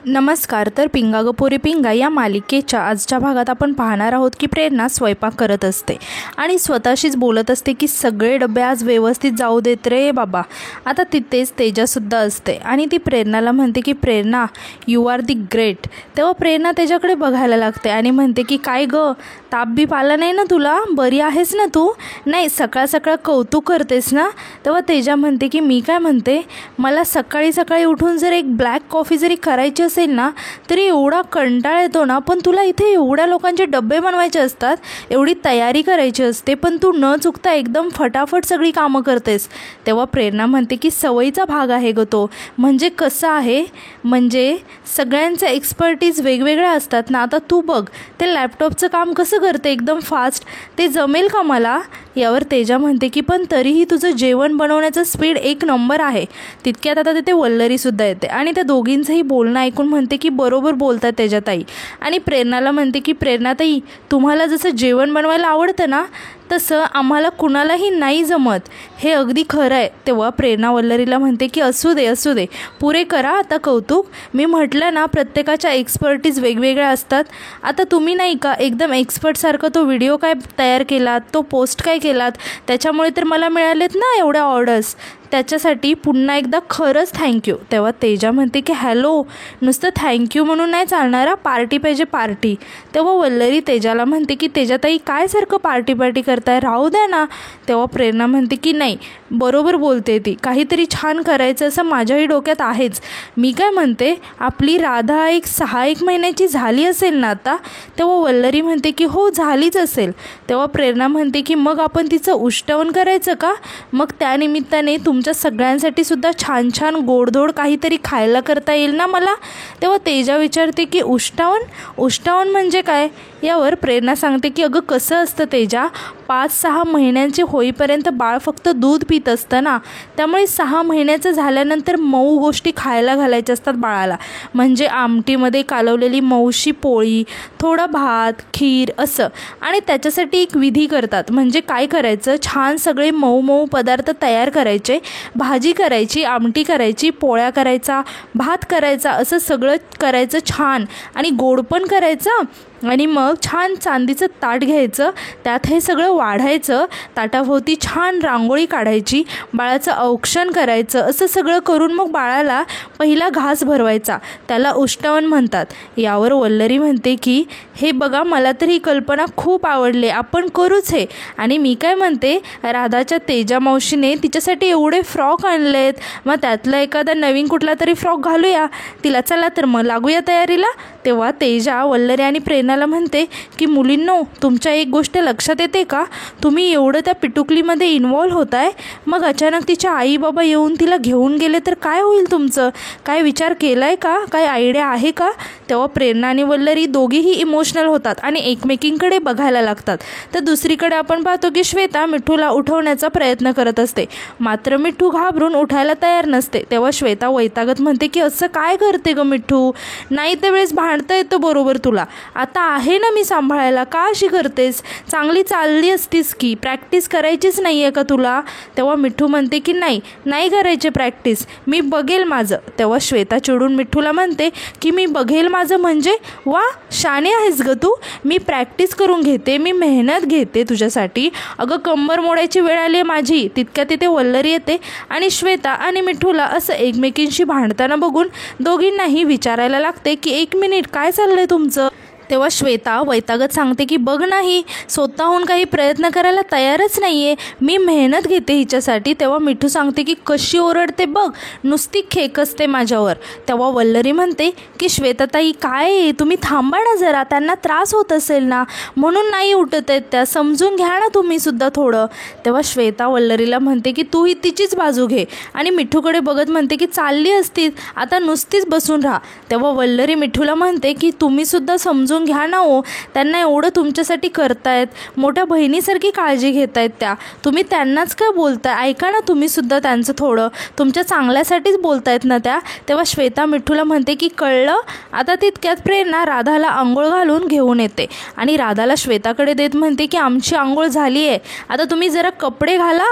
नमस्कार. तर पिंगा ग पोरी पिंगा या मालिकेच्या आजच्या भागात आपण पाहणार आहोत की प्रेरणा स्वयंपाक करत असते आणि स्वतःशीच बोलत असते की सगळे डबे आज व्यवस्थित जाऊ देत रे बाबा. आता तिथेच तेजासुद्धा असते आणि ती प्रेरणाला म्हणते की प्रेरणा यू आर दी ग्रेट. तेव्हा प्रेरणा त्याच्याकडे बघायला लागते आणि म्हणते की काय ग, ताप बीप आला नाही ना तुला, बरी आहेस ना तू? नाही, सकाळ सकाळ कौतुक करतेस ना. तेव्हा तेजा म्हणते की मी काय म्हणते, मला सकाळी सकाळी उठून जर एक ब्लॅक कॉफी जरी करायची असेल ना तरी एवढा कंटाळा येतो ना, पण तुला इथे एवढ्या लोकांचे डबे बनवायचे असतात, एवढी तयारी करायची असते, पण तू न चुकता एकदम फटाफट सगळी कामं करतेस. तेव्हा प्रेरणा म्हणते की सवयीचा भाग आहे ग तो. म्हणजे कसं आहे, म्हणजे सगळ्यांचे एक्सपर्टीज वेगवेगळ्या असतात ना. आता तू बघ ते लॅपटॉपचं काम कसं करते एकदम फास्ट, ते जमेल का मला? यावर तेजा म्हणते की पण तरीही तुझं जेवण बनवण्याचं स्पीड एक नंबर आहे. तितक्यात आता तिथे वल्लरीसुद्धा येते आणि त्या दोघींचंही बोलणं ऐकून म्हणते की बरोबर बोलतात तेजाताई. आणि प्रेरणाला म्हणते की प्रेरणाताई, तुम्हाला जसं जेवण बनवायला आवडतं ना तसं आम्हाला कुणालाही नाही जमत, हे अगदी खरं आहे. तेव्हा प्रेरणा वल्लरीला म्हणते की असू दे पुरे करा आता कौतुक. मी म्हटलं ना प्रत्येकाच्या एक्सपर्टीज वेगवेगळ्या असतात. आता तुम्ही नाही का एकदम एक्सपर्टसारखं तो व्हिडिओ काय तयार केलात, तो पोस्ट काय केलात, त्याच्यामुळे तर मला मिळालेत ना एवढ्या ऑर्डर्स. त्याच्यासाठी पुन्हा एकदा खरंच थँक्यू. तेव्हा तेजा म्हणते की हॅलो, नुसतं थँक्यू म्हणून नाही चालणार, पार्टी पाहिजे पार्टी. तेव्हा वल्लरी तेजाला म्हणते की तेजाताई काय सारखं पार्टी करताय, राहू द्या ना. तेव्हा प्रेरणा म्हणते की नाही, बरोबर बोलते ती, काहीतरी छान करायचं असं माझ्याही डोक्यात आहेच. मी काय म्हणते, आपली राधा 6 महिन्याची झाली असेल ना आता? तेव्हा वल्लरी म्हणते की हो झालीच असेल. तेव्हा प्रेरणा म्हणते की मग आपण तिचं उष्टवण करायचं का? मग त्यानिमित्ताने तुमच्या सगळ्यांसाठी सुद्धा छान छान गोडधोड काहीतरी खायला करता येईल ना मला. तेव्हा तेजा विचारते की उष्टावण म्हणजे काय? यावर प्रेरणा सांगते की अगं कसं असतं तेजा, 5-6 महिन्यांचे होईपर्यंत बाळ फक्त दूध पित असतं ना, त्यामुळे 6 महिन्याचं झाल्यानंतर मऊ गोष्टी खायला घालायच्या असतात बाळाला. म्हणजे आमटीमध्ये कालवलेली मऊशी पोळी, थोडा भात, खीर असं. आणि त्याच्यासाठी एक विधी करतात. म्हणजे काय करायचं, छान सगळे मऊ पदार्थ तयार करायचे, भाजी करायची, आमटी करायची, पोळ्या करायचा, भात करायचा, असं सगळं करायचं छान. आणि गोड पण करायचं. आणि मग छान चांदीचं ताट घ्यायचं, त्यात हे सगळं वाढायचं, ताटाभोवती छान रांगोळी काढायची, बाळाचं औक्षण करायचं. असं सगळं करून मग बाळाला पहिला घास भरवायचा, त्याला उष्टवण म्हणतात. यावर वल्लरी म्हणते की हे बघा, मला तर ही कल्पना खूप आवडली, आपण करूच हे. आणि मी काय म्हणते, राधाच्या तेजा मावशीने तिच्यासाठी एवढे फ्रॉक आणलेत, मग त्यातला एखादा नवीन कुठला तरी फ्रॉक घालूया तिला, चला तर मग लागूया तयारीला. तेव्हा तेजा वल्लरी आणि प्रेरणाला म्हणते की मुलींनो, तुमच्या एक गोष्ट लक्षात येते का, तुम्ही एवढं त्या पिटुकलीमध्ये इन्व्हॉल्व होताय, मग अचानक तिच्या आई बाबा येऊन तिला घेऊन गेले तर काय होईल तुमचं? काय विचार केलाय का? काय आयडिया आहे का? तेव्हा प्रेरणा आणि वल्लरी दोघीही इमोशनल होतात आणि एकमेकींकडे बघायला लागतात. तर दुसरीकडे आपण पाहतो की श्वेता मिठूला उठवण्याचा प्रयत्न करत असते, मात्र मिठू घाबरून उठायला तयार नसते. तेव्हा श्वेता वैतागत म्हणते की असं काय करते ग मिठू, नाही त्यावेळेस भांडता येतं बरोबर तुला, आता आहे ना मी सांभाळायला, का अशी करतेस? चांगली चालली असतीस की, प्रॅक्टिस करायचीच नाही आहे का तुला? तेव्हा मिठू म्हणते की नाही करायचे प्रॅक्टिस, मी बघेल माझं. तेव्हा श्वेता चिडून मिठूला म्हणते की मी बघेल माझं म्हणजे? वा, शाणे आहेस ग तू, मी प्रॅक्टिस करून घेते, मी मेहनत घेते तुझ्यासाठी. अगं कंबर मोडायची वेळ आली आहे माझी. तितक्या तिथे वल्लरी येते आणि श्वेता आणि मिठूला असं एकमेकींशी भांडताना बघून दोघींनाही विचारायला लागते की 1 मिनिट, काय चाललंय तुमचं? तेव्हा श्वेता वैतागत सांगते की बघ नाही, स्वतःहून काही प्रयत्न करायला तयारच नाही आहे, मी मेहनत घेते हिच्यासाठी. तेव्हा मिठू सांगते की कशी ओरडते बघ, नुसती खेकसते माझ्यावर. तेव्हा वल्लरी म्हणते की श्वेताताई काय, तुम्ही थांबा ना जरा, त्यांना त्रास होत असेल ना, म्हणून नाही उठत आहेत त्या, समजून घ्या ना तुम्ही सुद्धा थोडं. तेव्हा श्वेता वल्लरीला म्हणते की तूही तिचीच बाजू घे आणि मिठूकडे बघत म्हणते की चालली असतीस, आता नुसतीच बसून राहा. तेव्हा वल्लरी मिठूला म्हणते की तुम्ही सुद्धा समजून समजून घ्या ना हो, त्यांना एवढं तुमच्यासाठी करतायत, मोठ्या बहिणीसारखी काळजी घेतायत त्या, तुम्ही त्यांनाच काय बोलताय, ऐका ना तुम्हीसुद्धा त्यांचं थोडं, तुमच्या चांगल्यासाठीच बोलतायत ना त्या. तेव्हा श्वेता मिठूला म्हणते की कळलं. आता तितक्यात प्रेरणा राधाला आंघोळ घालून घेऊन येते आणि राधाला श्वेताकडे देत म्हणते की आमची आंघोळ झाली आहे, आता तुम्ही जरा कपडे घाला.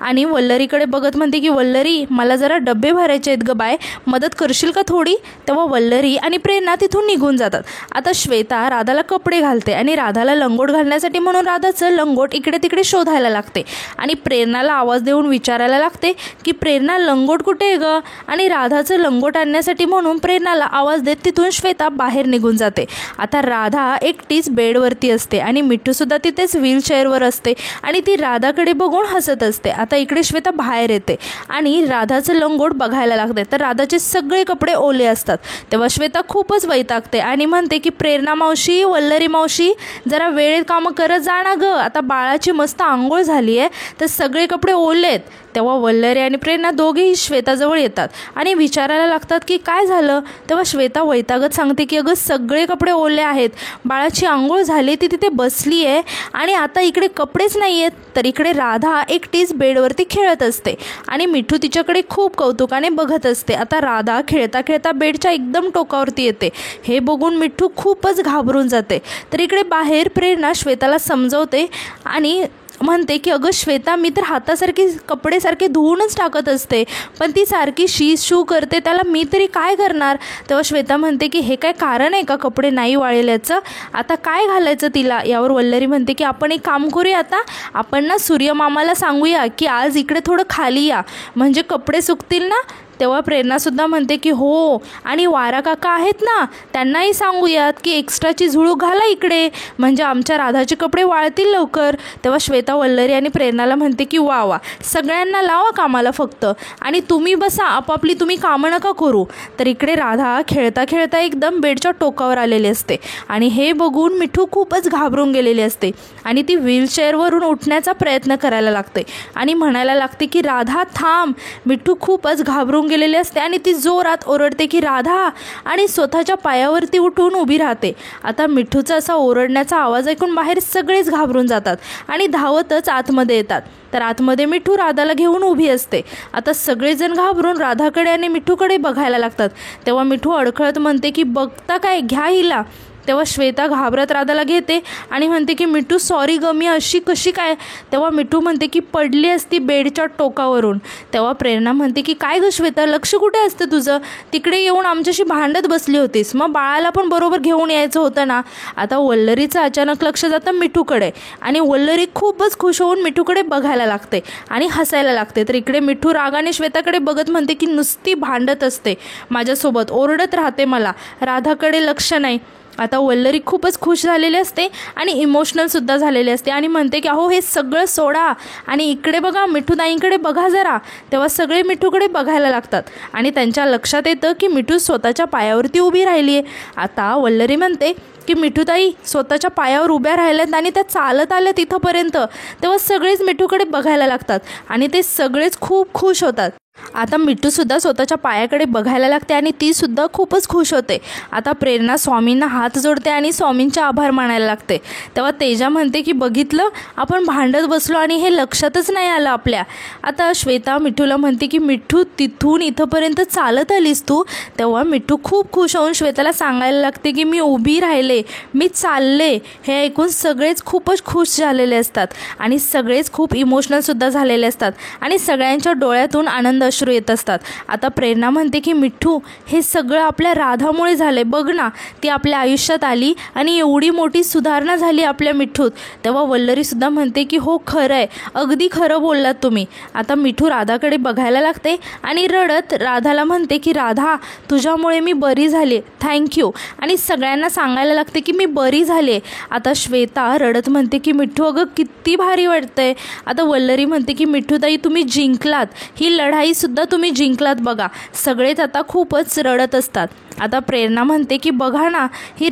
आणि वल्लरीकडे बघत म्हणते की वल्लरी मला जरा डबे भरायचे आहेत ग बाय, मदत करशील का थोडी. तेव्हा वल्लरी आणि प्रेरणा तिथून निघून जातात. आता श्वेता राधाला कपडे घालते आणि राधाला लंगोट घालण्यासाठी म्हणून राधाचं लंगोट इकडे तिकडे शोधायला लागते आणि प्रेरणाला आवाज देऊन विचारायला लागते की प्रेरणा लंगोट कुठे आहे ग. आणि राधाचं लंगोट आणण्यासाठी म्हणून प्रेरणाला आवाज देत तिथून श्वेता बाहेर निघून जाते. आता राधा एकटीच बेडवरती असते आणि मिठूसुद्धा तिथेच व्हीलचेअरवर असते आणि ती राधाकडे बघून हसत असते. आता इकडे श्वेता बाहेर येते आणि राधाचं लंगोट बघायला लागते तर राधाचे सगळे कपडे ओले असतात. तेव्हा श्वेता खूपच वैतागते आणि म्हणते की प्रेरणा मावशी, वल्लरी मावशी जरा वेळेत कामं करत जा ना ग, आता बाळाची मस्त आंघोळ झाली आहे तर सगळे कपडे ओले आहेत. तेव्हा वल्लरी आणि प्रेरणा दोघेही श्वेताजवळ येतात आणि विचारायला लागतात की काय झालं. तेव्हा श्वेता वैतागत सांगते की अगं सगळे कपडे ओले आहेत, बाळाची आंघोळ झाली, ती तिथे बसली आहे आणि आता इकडे कपडेच नाही आहेत. तर इकडे राधा एकटीच बेडवरती खेळत असते आणि मिठू तिच्याकडे खूप कौतुकाने बघत असते. आता राधा खेळता खेळता बेडच्या एकदम टोकावरती येते. हे बघून मिठू खूपच घाबरून जाते. तर इकडे बाहेर प्रेरणा श्वेताला समजवते आणि म्हणते की अगं श्वेता मी तर हातासारखी कपडे सारखे धुवूनच टाकत असते, पण ती सारखी शी शू करते, त्याला मी तरी काय करणार. तेव्हा श्वेता म्हणते की हे काय कारण आहे का कपडे नाही वाळल्याचं, आता काय घालायचं तिला. यावर वल्लरी म्हणते की आपण एक काम करूया, आता आपण ना सूर्यमामाला सांगूया की आज इकडे थोडं खाली या, म्हणजे कपडे सुकतील ना. तेव्हा प्रेरणासुद्धा म्हणते की हो, आणि वारा काका आहेत ना त्यांनाही सांगूयात की एक्स्ट्राची झुळूक घाला इकडे, म्हणजे आमच्या राधाचे कपडे वाळतील लवकर. तेव्हा श्वेता वल्लरी आणि प्रेरणाला म्हणते की वा वा, सगळ्यांना लावा कामाला फक्त, आणि तुम्ही बसा आपापली, तुम्ही कामं नका करू. तर इकडे राधा खेळता खेळता एकदम बेडच्या टोकावर आलेली असते आणि हे बघून मिठू खूपच घाबरून गेलेली असते आणि ती व्हीलचेअरवरून उठण्याचा प्रयत्न करायला लागते आणि म्हणायला लागते की राधा थांब. मिठू खूपच घाबरून गेलेली असते आणि ती जोरात ओरडते की राधा, आणि स्वतःच्या पायावरती उठून उभी राहते. आता मिठूचा असा ओरडण्याचा आवाज ऐकून बाहेर सगळेच घाबरून जातात आणि धावतच आतमध्ये येतात. तर आतमध्ये मिठू राधाला घेऊन उभी असते. आता सगळेजण घाबरून राधाकडे आणि मिठूकडे बघायला लागतात. तेव्हा मिठू अडखळत म्हणते की बघता काय, घ्या हिला. तेव्हा श्वेता घाबरत राधाला घेते आणि म्हणते की मिठू सॉरी ग, मी अशी कशी काय. तेव्हा मिठू म्हणते की पडली असती बेडच्या टोकावरून. तेव्हा प्रेरणा म्हणते की काय ग श्वेता, लक्ष कुठे असतं तुझं, तिकडे येऊन आमच्याशी भांडत बसली होतीस, मग बाळाला पण बरोबर घेऊन यायचं होतं ना. आता वल्लरीचं अचानक लक्ष जातं मिठूकडे आणि वल्लरी खूपच खुश होऊन मिठूकडे बघायला लागते आणि हसायला लागते. तर इकडे मिठू रागाने श्वेताकडे बघत म्हणते की नुसती भांडत असते माझ्यासोबत, ओरडत राहते मला, राधाकडे लक्ष नाही. आता वल्लरी खूपच खुश झालेली असते आणि इमोशनलसुद्धा झालेली असते आणि म्हणते की अहो हे सगळं सोडा आणि इकडे बघा, मिठूताईंकडे बघा जरा. तेव्हा सगळे मिठूकडे बघायला लागतात आणि त्यांच्या लक्षात येतं की मिठू स्वतःच्या पायावरती उभी राहिली आहे. आता वल्लरी म्हणते की मिठूताई स्वतःच्या पायावर उभ्या राहिल्यात आणि त्या चालत आल्यात इथंपर्यंत. तेव्हा सगळेच मिठूकडे बघायला लागतात आणि ते सगळेच खूप खुश होतात. आता मिठूसुद्धा स्वतःच्या पायाकडे बघायला लागते आणि तीसुद्धा खूपच खुश होते. आता प्रेरणा स्वामींना हात जोडते आणि स्वामींचे आभार मानायला लागते. तेव्हा तेजा म्हणते की बघितलं, आपण भांडत बसलो आणि हे लक्षातच नाही आलं आपल्या. आता श्वेता मिठूला म्हणते की मिठू तिथून इथंपर्यंत चालत आलीस तू. तेव्हा मिठू खूप खुश होऊन श्वेताला सांगायला लागते की मी उभी राहिले, मी चालले. हे ऐकून सगळेच खूपच खुश झालेले असतात आणि सगळेच खूप इमोशनलसुद्धा झालेले असतात आणि सगळ्यांच्या डोळ्यातून आनंद अश्रू येत असतात. आता प्रेरणा म्हणते की मिठू, हे सगळं आपल्या राधामुळे झाले, बघ ना ती आपल्या आयुष्यात आली आणि एवढी मोठी सुधारणा झाली आपल्या मिठूत. तेव्हा वल्लरीसुद्धा म्हणते की हो खरं आहे, अगदी खरं बोललात तुम्ही. आता मिठू राधाकडे बघायला लागते आणि रडत राधाला म्हणते की राधा तुझ्यामुळे मी बरी झाली, थँक्यू, आणि सगळ्यांना सांगायला लागते की मी बरी झाले. आता श्वेता रडत म्हणते की मिठू अगं किती भारी वाटतंय. आता वल्लरी म्हणते की मिठूताई तुम्ही जिंकलात, ही लढाई सुद्धा तुम्ही जिंकलात बघा. सगळेच आता खूपच रडत असतात आता प्रेरणा म्हणते की बघा ना, ही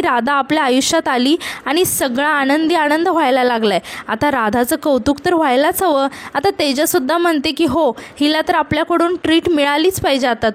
राधा आपल्या आयुष्यात आली आणि सगळा आनंद व्हायला लागलाय. आता राधाचं कौतुक तर व्हायलाच हवं. आता तेजसुद्धा म्हणते की हो, हिला तर आपल्याकडून ट्रीट मिळालीच पाहिजे आता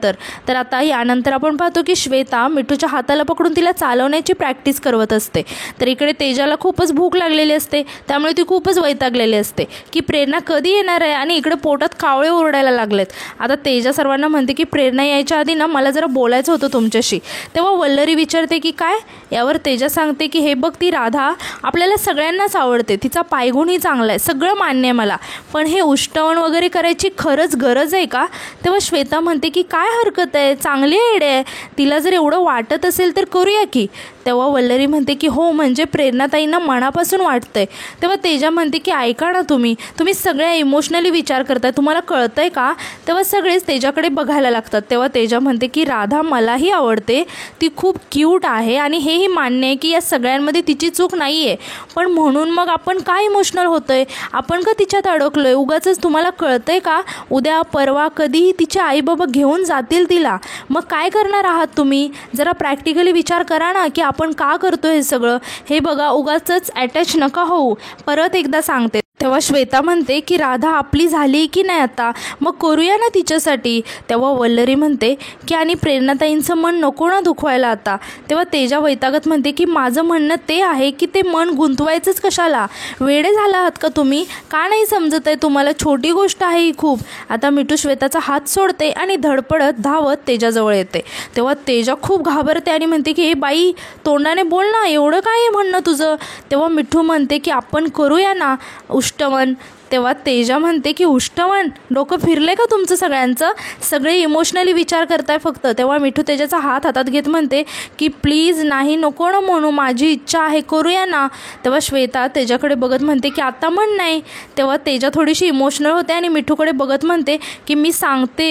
तर आता यानंतर आपण पाहतो की श्वेता मिठूच्या हाताला पकडून तिला चालवण्याची प्रॅक्टिस करवत असते. तर इकडे तेजाला खूपच भूक लागलेली असते, त्यामुळे ती खूपच वैतागलेली असते की प्रेरणा कधी येणार आहे, आणि इकडे पोटात कावळे ओरडायला लागलेत. आता तेजा सर्वांना म्हणते की प्रेरणा यायच्या आधी ना मला जरा बोलायचं होतं तुमच्याशी. तेव्हा वल्लरी विचारते की काय. यावर तेजा सांगते की हे बघ, ती राधा आपल्याला सगळ्यांनाच आवडते, तिचा पायगुणही चांगला आहे, सगळं मान्य आहे मला, पण हे उष्टवण वगैरे करायची खरंच गरज आहे का. तेव्हा श्वेता म्हणते की काय हरकत आहे, चांगली आयडिया आहे, तिला जर एवढं वाटत असेल तर करूया की. तेव्हा वल्लरी म्हणते की हो, म्हणजे प्रेरणाताईंना मनापासून वाटतंय. तेव्हा तेजा म्हणते की ऐका ना, तुम्ही सगळ्या इमोशनली विचार करताय, तुम्हाला कळतंय का. तेव्हा सगळेच तेजाकडे बघायला लागतात. तेव्हा तेजा म्हणते की राधा मलाही आवडते, ती खूप क्यूट आहे आणि हेही मान्य आहे की या सगळ्यांमध्ये तिची चूक नाही आहे, पण म्हणून मग आपण काय इमोशनल होतोय, आपण का तिच्यात अडकलोय. उगाचच तुम्हाला कळतंय का, उद्या परवा कधीही तिचे आई बाबा घेऊन जातील तिला, मग काय करणार आहात तुम्ही. जरा प्रॅक्टिकली विचार करा ना की आपण का करतो हे सगळं. हे बघा, उगाचच अटॅच नका होऊ, परत एकदा सांगते. तेव्हा श्वेता म्हणते की राधा आपली झाली की नाही आता, मग करूया ना तिच्यासाठी. तेव्हा वल्लरी म्हणते की आणि प्रेरणाताईंचं मन नको ना दुखवायला आता. तेव्हा तेजा वैतागत म्हणते की माझं म्हणणं ते आहे की ते मन गुंतवायचंच कशाला, वेडे झाला आहात का तुम्ही, का नाही समजत आहे तुम्हाला, छोटी गोष्ट आहे ही खूप. आता मिठू श्वेताचा हात सोडते आणि धडपडत धावत तेजाजवळ येते. तेव्हा तेजा खूप घाबरते आणि म्हणते की हे बाई, तोंडाने बोल ना, एवढं काय आहे म्हणणं तुझं. तेव्हा मिठू म्हणते की आपण करूया ना उष्टवन. तेव्हा तेजा म्हणते की उष्टवन, डोकं फिरले का तुमचं सगळ्यांचं, सगळे इमोशनली विचार करताय फक्त. तेव्हा मिठू तेजाचा हातात घेत म्हणते की प्लीज नाही, नको ना म्हणू, माझी इच्छा आहे, करूया ना. तेव्हा श्वेता तेजाकडे बघत म्हणते की आता म्हण नाही. तेव्हा तेजा थोडीशी इमोशनल होते आणि मिठूकडे बघत म्हणते की मी सांगते,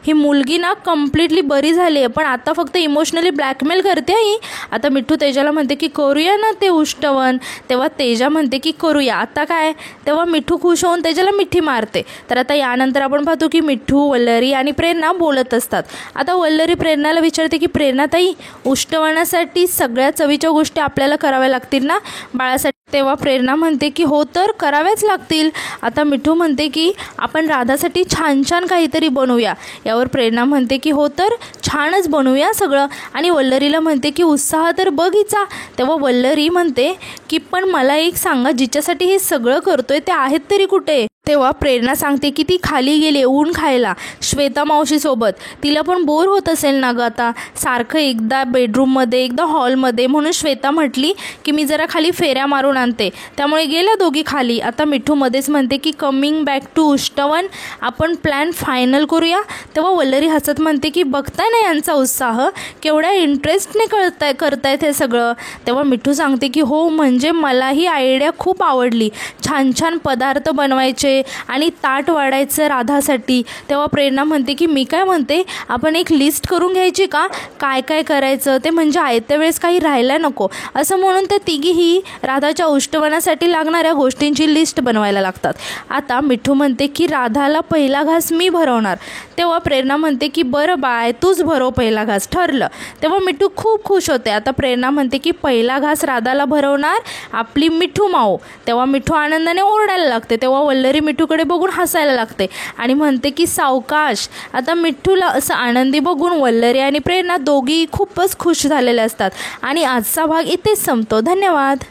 ही मुलगी ना कम्प्लिटली बरी झाली आहे, पण आता फक्त इमोशनली ब्लॅकमेल करते ही. आता मिठू तेजाला म्हणते की करूया ना ते उष्टवन. तेव्हा तेजा म्हणते की करूया, आता काय. तेव्हा मिठू खुश होऊन तेजाला मिठी मारते. तर आता यानंतर आपण पाहतो की मिठू, वल्लरी आणि प्रेरणा बोलत असतात. आता वल्लरी प्रेरणाला विचारते की प्रेरणाताई, उष्टवणासाठी सगळ्या चवीच्या गोष्टी आपल्याला कराव्या लागतील ना बाळासाठी. तेव्हा प्रेरणा म्हणते की हो, तर कराव्याच लागतील. आता मिठू म्हणते की आपण राधासाठी छान छान काहीतरी बनवूया. यावर प्रेरणा म्हणते की हो, तर छानच बनवूया सगळं. आणि वल्लरीला म्हणते की उत्साह तर बघीचा. तेव्हा वल्लरी म्हणते की पण मला एक सांगा, जिच्यासाठी हे सगळं करतोय ते आहेत तरी कुठे. तेव्हा प्रेरणा सांगते की ती खाली गेली ऊन खायला श्वेता मावशीसोबत, तिला पण बोर होत असेल ना गं आता, सारखं एकदा बेडरूममध्ये एकदा हॉलमध्ये, म्हणून श्वेता म्हटली की मी जरा खाली फेऱ्या मारून आणते, त्यामुळे गेल्या दोघी खाली. आता मिठू मध्येच म्हणते की कमिंग बॅक टू उष्टवन, आपण प्लॅन फायनल करूया. तेव्हा वल्लरी हसत म्हणते की बघताय ना यांचा उत्साह, केवढ्या इंटरेस्टने करतायत हे सगळं. तेव्हा मिठू सांगते की हो, म्हणजे मला ही आयडिया खूप आवडली, छान छान पदार्थ बनवायचे आणि ताट वाढायचं राधासाठी. तेव्हा प्रेरणा म्हणते की मी काय म्हणते, आपण एक लिस्ट करून घ्यायची का, काय काय करायचं ते, म्हणजे आयत्या वेळेस काही राहायला नको. असं म्हणून ते तिघीही राधाच्या उष्टवनासाठी लागणाऱ्या गोष्टींची लिस्ट बनवायला लागतात. आता मिठू म्हणते की राधाला पहिला घास मी भरवणार. तेव्हा प्रेरणा म्हणते की बरं बाय, तूच भरव पहिला घास, ठरलं. तेव्हा मिठू खूप खुश होते. आता प्रेरणा म्हणते की पहिला घास राधाला भरवणार आपली मिठू माऊ. तेव्हा मिठू आनंदाने ओरडायला लागते. तेव्हा वल्लरी मिठूकडे बघून हसायला लागते आणि म्हणते की सावकाश. आता मिठूला असं आनंदी बघून वल्लरी आणि प्रेरणा दोघी खूपच खुश झालेले असतात. आणि आजचा भाग इथेच संपतो. धन्यवाद.